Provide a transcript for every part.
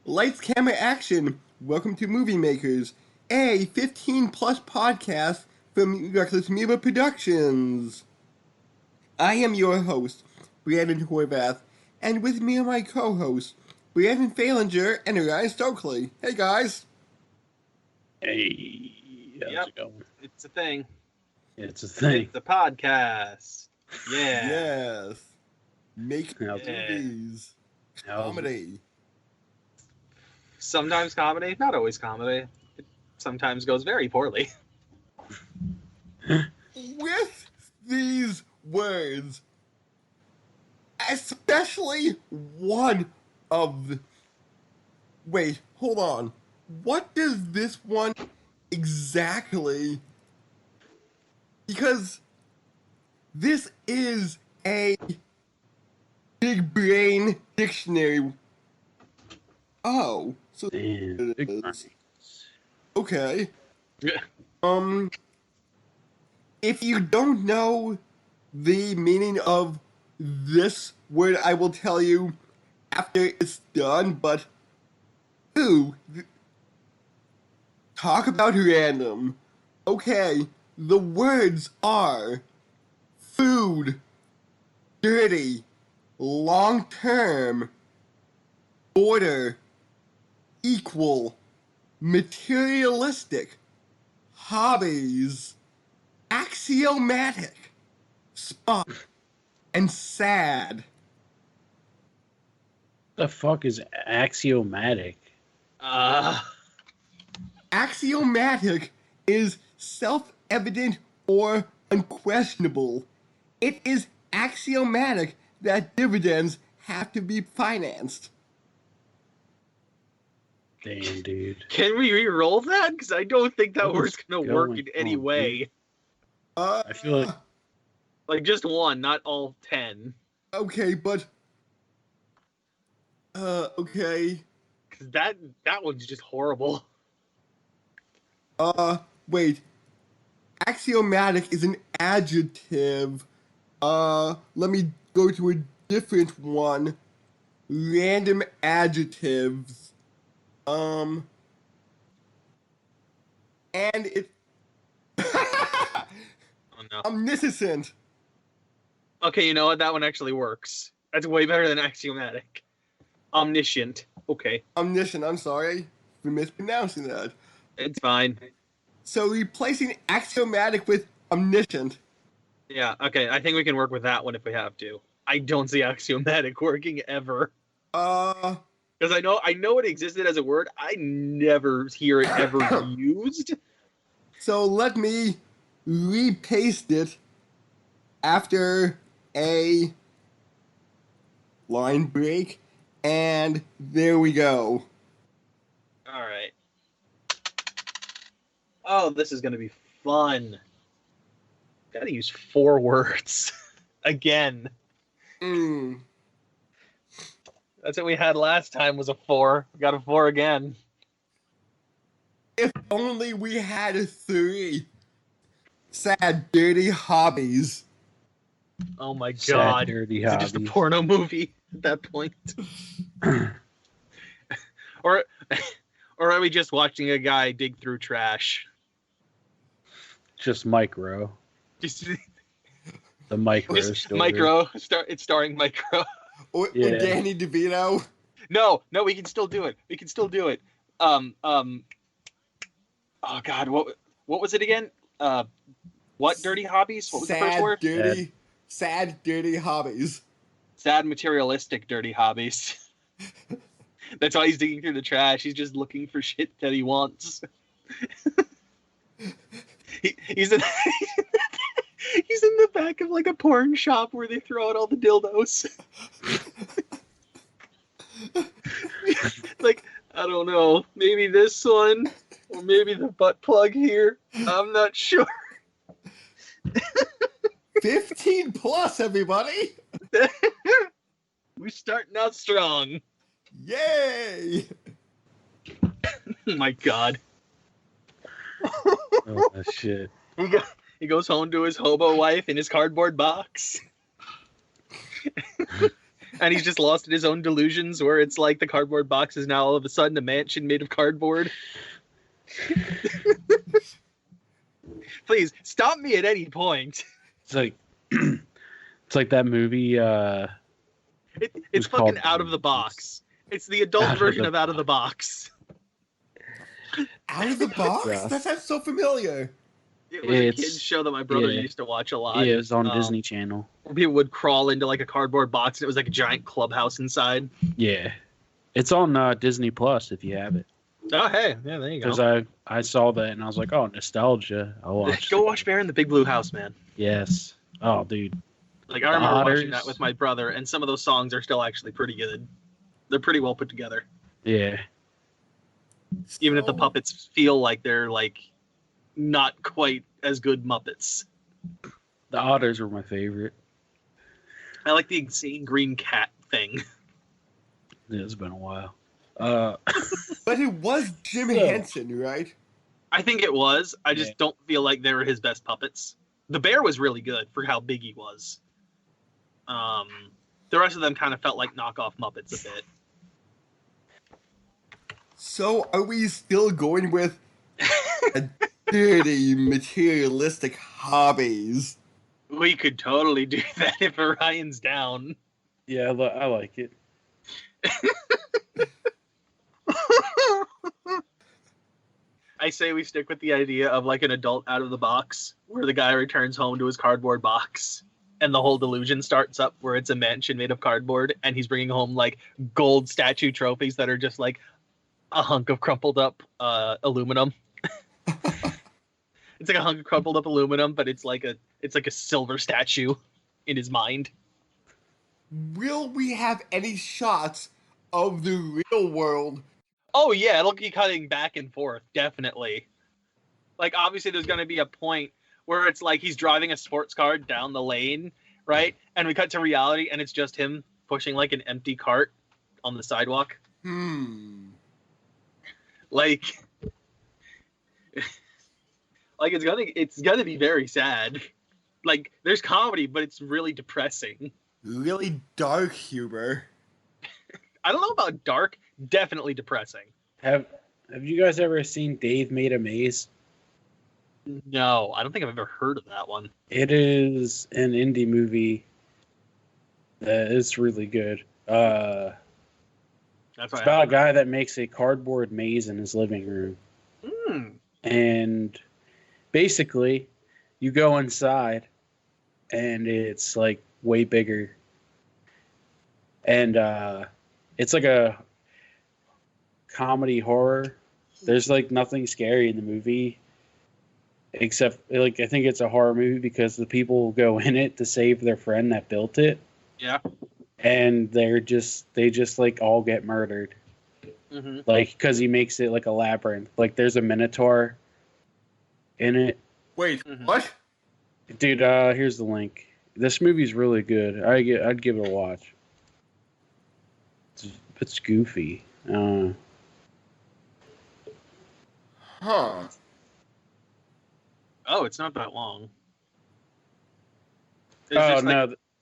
Lights, camera, action. Welcome to Movie Makers, a 15 plus podcast from Reckless Amoeba Productions. I am your host, Brandon Horvath, and with me are my co-hosts, Brandon Falinger and Ryan Stokely. Hey guys. Hey, how's it going? It's a thing. It's a thing. It's a podcast. Yeah. Yes. Make movies. Comedy. Sometimes comedy, not always comedy. It sometimes goes very poorly. With these words, especially one of the... Wait, hold on. What does this one exactly... Because this is a big brain dictionary. Oh, so Damn, it is. Okay. If you don't know the meaning of this word, I will tell you after it's done, but talk about random. Okay, the words are food, dirty, long-term, border, equal, materialistic, hobbies, axiomatic, spot, and sad. The fuck is axiomatic? Axiomatic is self-evident or unquestionable. It is axiomatic that dividends have to be financed. Damn, dude. Can we re-roll that? Because I don't think that What word's is going to work going in any on, way. I feel like Like just one, not all 10. Okay, but okay. Because that one's just horrible. Wait. Axiomatic is an adjective. Let me go to a different one. Random adjectives. And it... Oh no. Omniscient. Okay, you know what? That one actually works. That's way better than axiomatic. Omniscient. Okay. Omniscient, I'm sorry for mispronouncing that. It's fine. So replacing axiomatic with omniscient. Yeah, okay. I think we can work with that one if we have to. I don't see axiomatic working ever. Because I know it existed as a word. I never hear it ever used. So let me repaste it after a line break, and there we go. All right. Oh, this is going to be fun. Gotta use 4 words. Again. That's what we had last time was a 4. We got a 4 again. If only we had 3. Sad, dirty hobbies. Oh my Sad, god. dirty Is it just a hobbies. porno movie at that point? or are we just watching a guy dig through trash? Just micro. Just The micro Just story. Micro. It's starring Micro. Or Yeah. Danny DeVito. No, we can still do it. Oh god, what was it again? What dirty hobbies? What was the first word? Sad, dirty hobbies. Sad, materialistic, dirty hobbies. That's why he's digging through the trash. He's just looking for shit that he wants. He's in he's in the back of like a porn shop where they throw out all the dildos. Like, I don't know, maybe this one, or maybe the butt plug here. I'm not sure. 15 plus, everybody. We're starting out strong. Yay! Oh my god. Oh, shit. He goes home to his hobo wife in his cardboard box. And he's just lost in his own delusions where it's like the cardboard box is now all of a sudden a mansion made of cardboard. Please stop me at any point. It's like that movie. It's fucking Out of the Box. It's the adult version of Out of the Box. Out of the Box? That sounds so familiar. It was a kid's show that my brother used to watch a lot. Yeah, it was on Disney Channel. Where people would crawl into like a cardboard box and it was like a giant clubhouse inside. Yeah. It's on Disney Plus if you have it. Oh, hey. Yeah, there you go. Because I saw that and I was like, oh, nostalgia. I'll watch Go watch Bear in the Big Blue House, man. Yes. Oh, dude. Like, I remember watching that with my brother, and some of those songs are still actually pretty good. They're pretty well put together. Yeah. Even if the puppets feel like they're, like, not quite as good Muppets. The Otters were my favorite. I like the insane green cat thing. Yeah, it's been a while. But it was Jim Henson, right? I think it was. I just don't feel like they were his best puppets. The bear was really good for how big he was. The rest of them kind of felt like knockoff Muppets a bit. So, are we still going with a dirty, materialistic hobbies? We could totally do that if Orion's down. Yeah, I like it. I say we stick with the idea of like an adult out of the box, where the guy returns home to his cardboard box, and the whole delusion starts up where it's a mansion made of cardboard, and he's bringing home like gold statue trophies that are just like a hunk of crumpled up aluminum. It's like a hunk of crumpled up aluminum, but it's like a silver statue in his mind. Will we have any shots of the real world? Oh yeah, it'll be cutting back and forth, definitely. Like obviously there's gonna be a point where it's like he's driving a sports car down the lane, right? And we cut to reality and it's just him pushing like an empty cart on the sidewalk. Like it's gonna be very sad. Like there's comedy, but it's really depressing. Really dark humor. I don't know about dark, definitely depressing. Have you guys ever seen Dave Made a Maze? No, I don't think I've ever heard of that one. It is an indie movie that is really good. It's about a guy that makes a cardboard maze in his living room. And basically, you go inside, and it's like way bigger. And it's like a comedy horror. There's like nothing scary in the movie. Except, like, I think it's a horror movie because the people go in it to save their friend that built it. Yeah. And they just like all get murdered. Like, because he makes it like a labyrinth. Like, there's a minotaur in it. Wait, what? Dude, here's the link. This movie's really good. I'd give it a watch. It's goofy. Huh. Oh, it's not that long.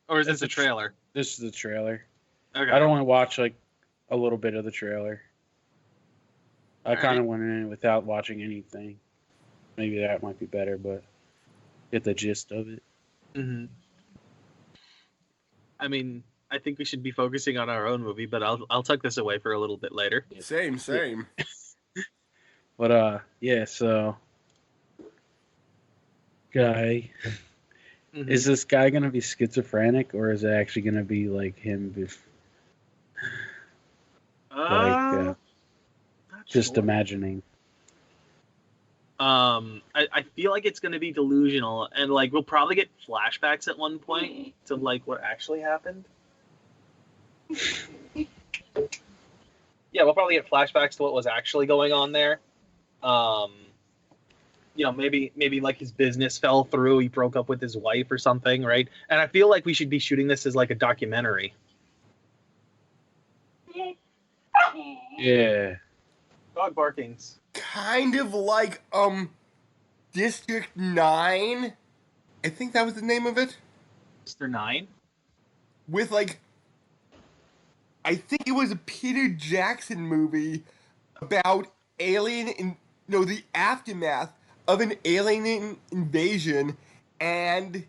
Or is this a trailer? This is the trailer. Okay. I don't want to watch like a little bit of the trailer. I kind of went in without watching anything. Maybe that might be better, but get the gist of it. I mean, I think we should be focusing on our own movie, but I'll tuck this away for a little bit later. Same. But yeah, so guy, is this guy gonna be schizophrenic or is it actually gonna be like him? Just imagining. I feel like it's gonna be delusional, and like we'll probably get flashbacks at one point to like what actually happened. Yeah, we'll probably get flashbacks to what was actually going on there. Maybe like his business fell through, he broke up with his wife or something, right? And I feel like we should be shooting this as like a documentary. Yeah. Dog barkings. Kind of like, District 9? I think that was the name of it. Mr. 9? With, like, I think it was a Peter Jackson movie about the aftermath of an alien invasion, and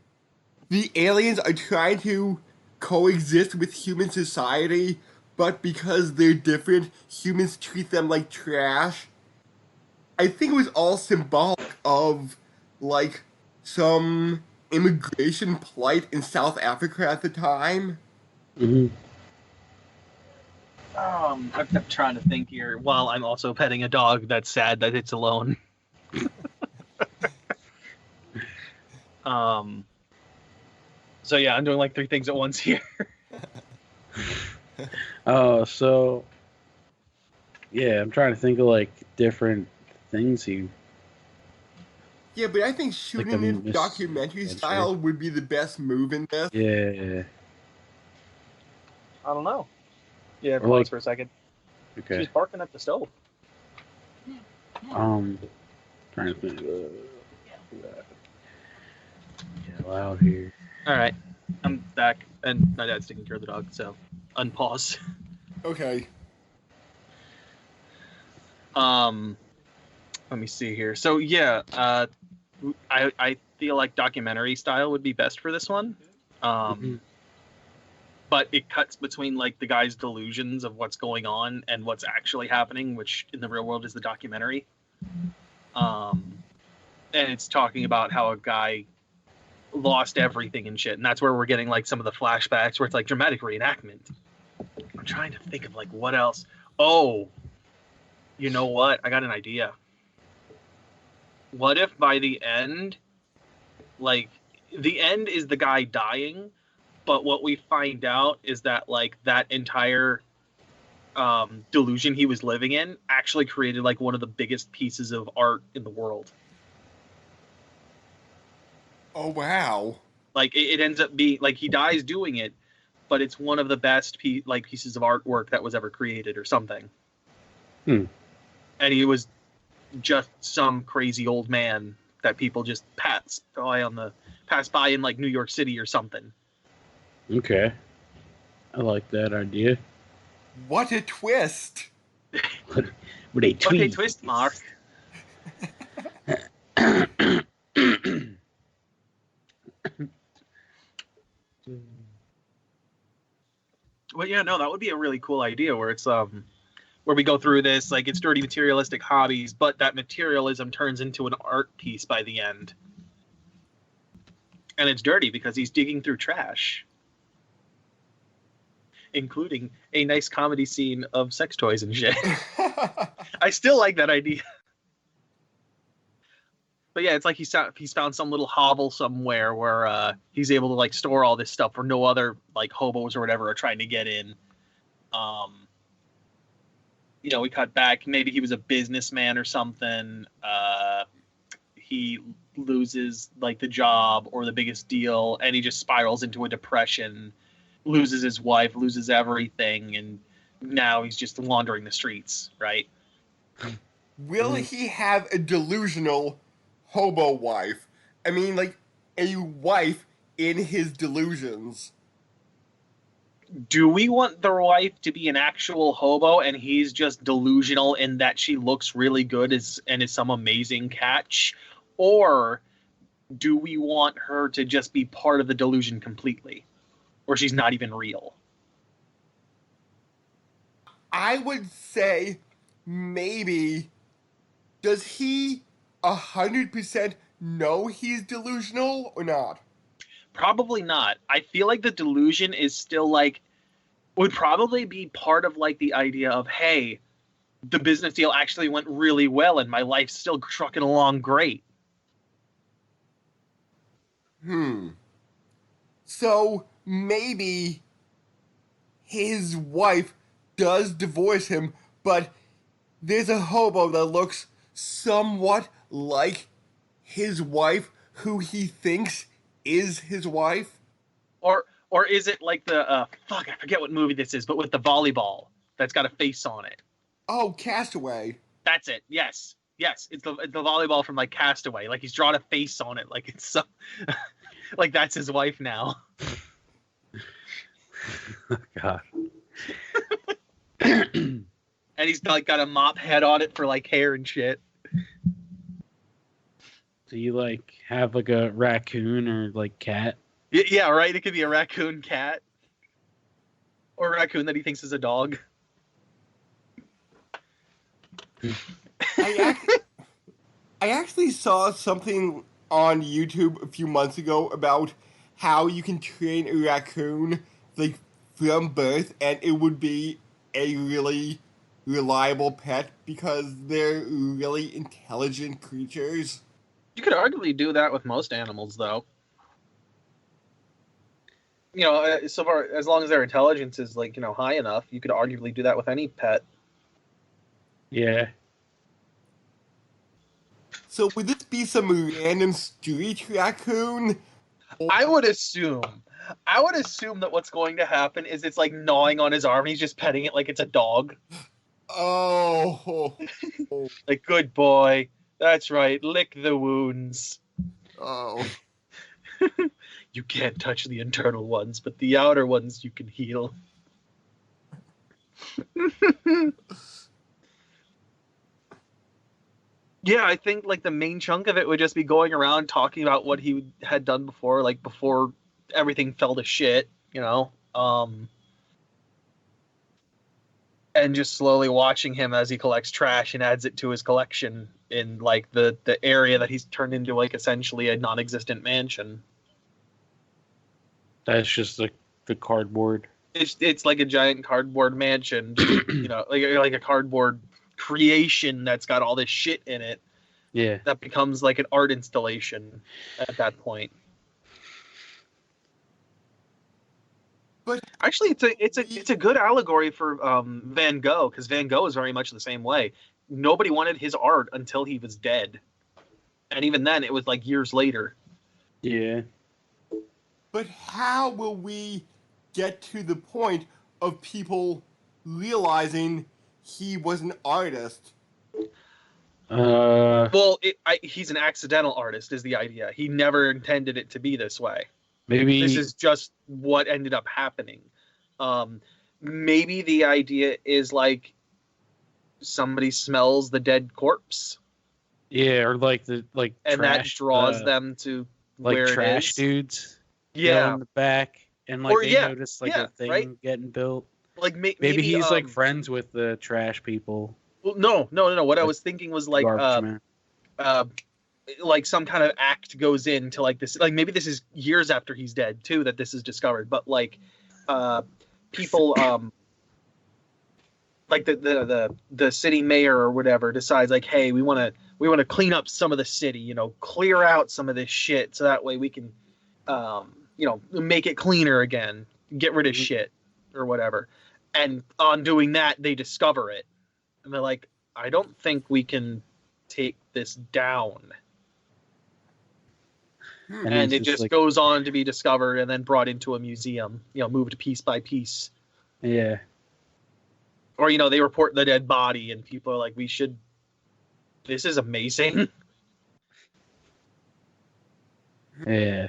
the aliens are trying to coexist with human society, but because they're different, humans treat them like trash. I think it was all symbolic of, like, some immigration plight in South Africa at the time. Mm-hmm. I'm trying to think here while I'm also petting a dog that's sad that it's alone. So yeah, I'm doing like 3 things at once here. So yeah, I'm trying to think of like different things he. Yeah, but I think shooting it documentary style would be the best move in this. Yeah. I don't know. Yeah, pause for a second. Okay. She's barking at the stove. Trying to think. Yeah, loud here. All right, I'm back, and my dad's taking care of the dog, so unpause. Okay. Let me see here. So yeah, I feel like documentary style would be best for this one. But it cuts between like the guy's delusions of what's going on and what's actually happening, which in the real world is the documentary. And it's talking about how a guy lost everything and shit, and that's where we're getting like some of the flashbacks where it's like dramatic reenactment. I'm trying to think of like what else. Oh, you know what? I got an idea. What if by the end, like the end is the guy dying, but what we find out is that like that entire delusion he was living in actually created like one of the biggest pieces of art in the world. Oh, wow. Like it ends up being like he dies doing it, but it's one of the best pieces of artwork that was ever created or something. And he was just some crazy old man that people just pass by in like New York City or something. Okay. I like that idea. What a twist! What a twist, Mark. Well, yeah, no, that would be a really cool idea where it's where we go through this, like it's dirty materialistic hobbies, but that materialism turns into an art piece by the end. And it's dirty because he's digging through trash, including a nice comedy scene of sex toys and shit. I still like that idea. But yeah, it's like he's found some little hovel somewhere where he's able to like store all this stuff where no other like hobos or whatever are trying to get in. We cut back. Maybe he was a businessman or something. He loses like the job or the biggest deal, and he just spirals into a depression, loses his wife, loses everything, and now he's just wandering the streets, right? Will he have a delusional hobo wife? I mean, like, a wife in his delusions. Do we want the wife to be an actual hobo and he's just delusional in that she looks really good and is some amazing catch? Or do we want her to just be part of the delusion completely? Or she's not even real? I would say maybe. Does he 100% know he's delusional or not? Probably not. I feel like the delusion is still like, would probably be part of like the idea of, hey, the business deal actually went really well and my life's still trucking along great. So maybe his wife does divorce him, but there's a hobo that looks somewhat like his wife who he thinks is his wife. Or is it like the I forget what movie this is, but with the volleyball that's got a face on it? Oh, Castaway. That's it. Yes, it's the volleyball from like Castaway. Like he's drawn a face on it. Like it's like that's his wife now. God. And he's like got a mop head on it for like hair and shit. Do you like have like a raccoon or like cat? Yeah, right. It could be a raccoon cat, or a raccoon that he thinks is a dog. I actually saw something on YouTube a few months ago about how you can train a raccoon like from birth, and it would be a really reliable pet because they're really intelligent creatures. You could arguably do that with most animals, though. You know, so far as long as their intelligence is like high enough, you could arguably do that with any pet. Yeah. So would this be some random street raccoon? I would assume that what's going to happen is it's like gnawing on his arm and he's just petting it like it's a dog. Oh. Like, good boy. That's right. Lick the wounds. Oh. You can't touch the internal ones, but the outer ones you can heal. Yeah, I think like the main chunk of it would just be going around talking about what he had done before, like before everything fell to shit, and just slowly watching him as he collects trash and adds it to his collection in like the area that he's turned into like essentially a non-existent mansion. That's just the cardboard. It's like a giant cardboard mansion, like a cardboard creation that's got all this shit in it. Yeah. That becomes like an art installation at that point. But actually, it's a good allegory for Van Gogh, because Van Gogh is very much the same way. Nobody wanted his art until he was dead, and even then, it was like years later. Yeah. But how will we get to the point of people realizing he was an artist? Well, he's an accidental artist, is the idea. He never intended it to be this way. Maybe this is just what ended up happening. Maybe the idea is like somebody smells the dead corpse. Yeah, or like and trash, that draws them to like where trash it is. dudes. Yeah, in the back, and like they notice like a thing right? getting built. Like maybe he's like friends with the trash people. Well, no. What I was thinking was like like some kind of act goes into like this. Like maybe this is years after he's dead too that this is discovered. But like people like the city mayor or whatever decides like, hey, we want to clean up some of the city, clear out some of this shit so that way we can make it cleaner again, get rid of shit or whatever. And on doing that, they discover it. And they're like, I don't think we can take this down. And it just goes on to be discovered and then brought into a museum, moved piece by piece. Yeah. Or, they report the dead body and people are like, this is amazing. Yeah.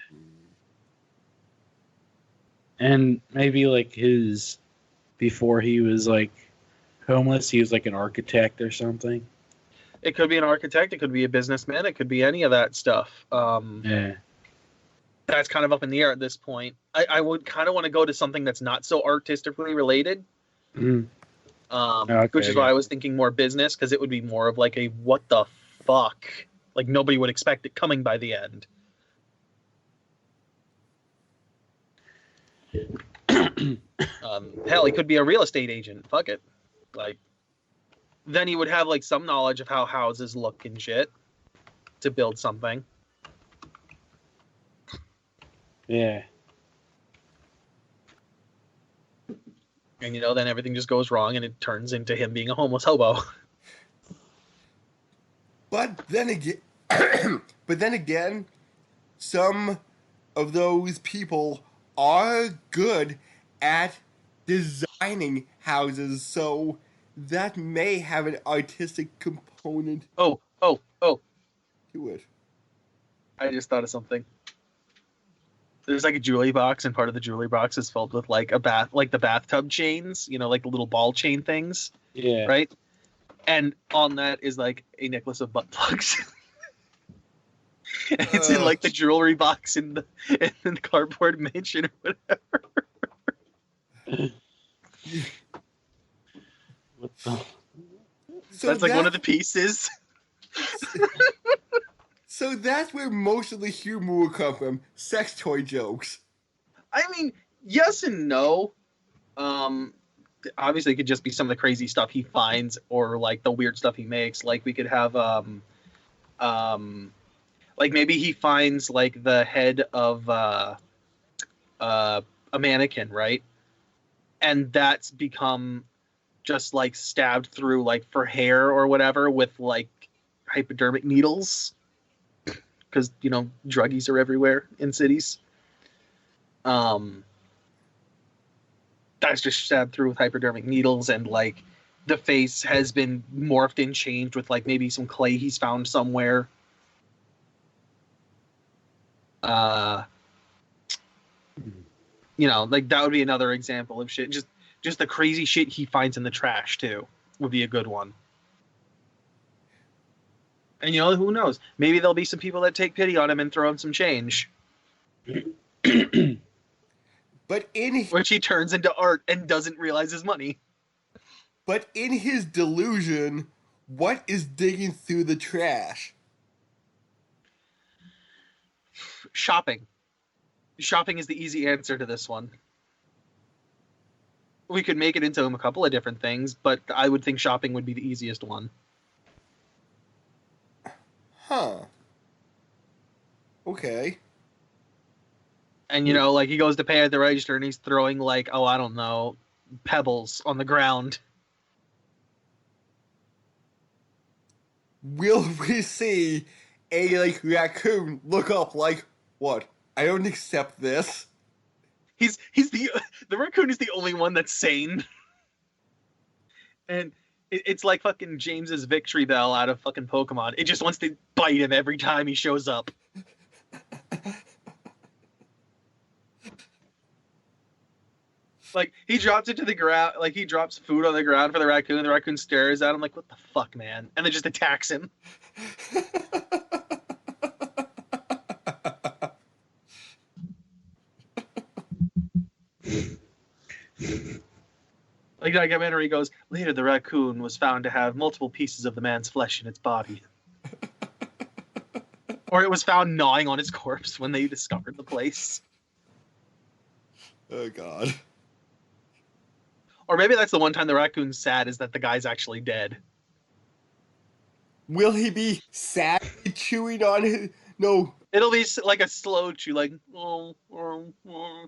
And maybe like before he was like homeless, he was like an architect or something. It could be an architect, it could be a businessman, it could be any of that stuff. Yeah. That's kind of up in the air at this point. I would kind of want to go to something that's not so artistically related. Mm. Which is why I was thinking more business, because it would be more of like a what the fuck? Like nobody would expect it coming by the end. Hell, he could be a real estate agent. Fuck it. Like, then he would have like some knowledge of how houses look and shit to build something. Yeah. And then everything just goes wrong and it turns into him being a homeless hobo. But then again, some of those people are good at designing houses, so that may have an artistic component. Oh. To it. I just thought of something. there's like a jewelry box, and part of the jewelry box is filled with like the bathtub chains, like the little ball chain things. Yeah. Right. And on that is like a necklace of butt plugs. And it's in like the jewelry box in the cardboard mansion or whatever. What the? So that's like one of the pieces. So that's where most of the humor will come from, sex toy jokes. I mean, yes and no. Obviously, it could just be some of the crazy stuff he finds, or like the weird stuff he makes. Like we could have, like maybe he finds like the head of a mannequin, right? And that's become just like stabbed through, like for hair or whatever, with like hypodermic needles, because druggies are everywhere in cities. That's just stabbed through with hypodermic needles, and like the face has been morphed and changed with like maybe some clay he's found somewhere. Like that would be another example of shit. Just the crazy shit he finds in the trash too would be a good one. And who knows? Maybe there'll be some people that take pity on him and throw him some change. But which he turns into art and doesn't realize his money. But in his delusion, what is digging through the trash? Shopping. Shopping is the easy answer to this one. We could make it into a couple of different things, but I would think shopping would be the easiest one. Huh. Okay. And, like he goes to pay at the register and he's throwing like, I don't know, pebbles on the ground. Will we see a raccoon look up like, what? I don't accept this. He's the raccoon is the only one that's sane. And it's like fucking James's victory bell out of fucking Pokemon. It just wants to bite him every time he shows up. Like, he drops it to the ground, like, he drops food on the ground for the raccoon stares at him like, what the fuck, man? And then just attacks him. Like, that documentary goes, later the raccoon was found to have multiple pieces of the man's flesh in its body. Or it was found gnawing on his corpse when they discovered the place. Oh, God. Or maybe that's the one time the raccoon's sad, is that the guy's actually dead. Will he be sadly chewing on his... No. It'll be like a slow chew, like, oh, I'm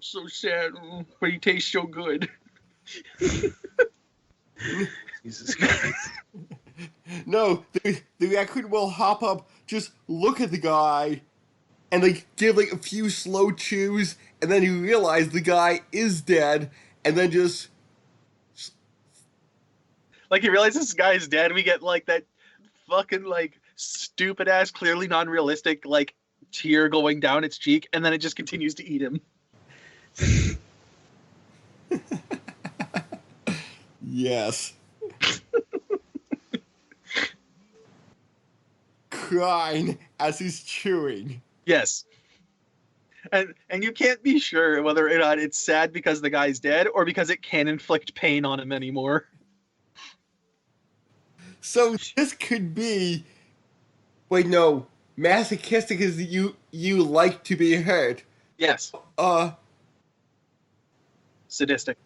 so sad, but he tastes so good. Jesus Christ. No, the raccoon will hop up, just look at the guy, and give a few slow chews, and then you realize the guy is dead, and then just... Like, he realizes this guy is dead, we get that fucking stupid ass, clearly non-realistic tear going down its cheek, and then it just continues to eat him. Yes. Crying as he's chewing. Yes. And you can't be sure whether or not it's sad because the guy's dead or because it can't inflict pain on him anymore. So this could be... Wait, no. Masochistic is you like to be hurt. Yes. Sadistic.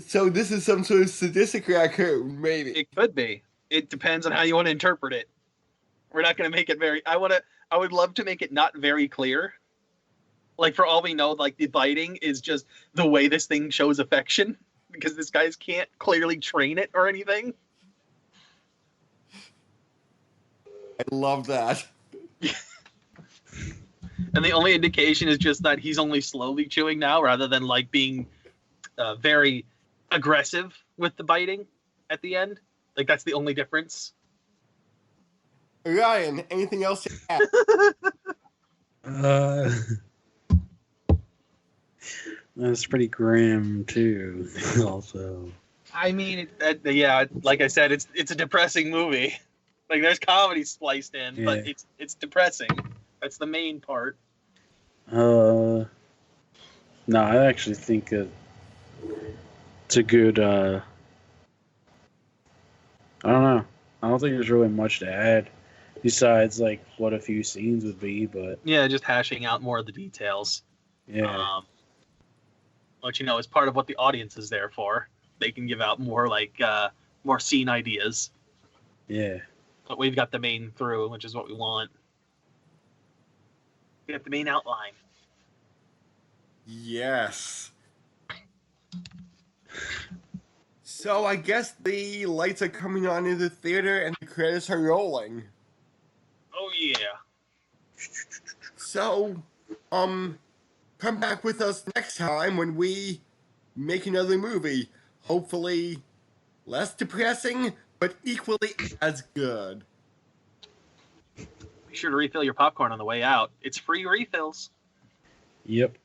So this is some sort of sadistic raccoon, maybe. It could be. It depends on how you want to interpret it. We're not going to make it very... I would love to make it not very clear. For all we know, the biting is just the way this thing shows affection. Because this guy can't clearly train it or anything. I love that. And the only indication is just that he's only slowly chewing now, rather than being very aggressive with the biting at the end. That's the only difference. Ryan, anything else to add? That's pretty grim too. Also, I mean, yeah, like I said, it's a depressing movie. Like there's comedy spliced in, but it's depressing. That's the main part. No, I actually think it's a good. I don't know. I don't think there's really much to add besides like what a few scenes would be, but yeah, just hashing out more of the details. Yeah. Which is part of what the audience is there for. They can give out more more scene ideas. Yeah. But we've got the main through, which is what we want. We got the main outline. Yes. So I guess the lights are coming on in the theater and the credits are rolling. Oh yeah. So, come back with us next time when we make another movie. Hopefully less depressing, but equally as good. Be sure to refill your popcorn on the way out. It's free refills. Yep.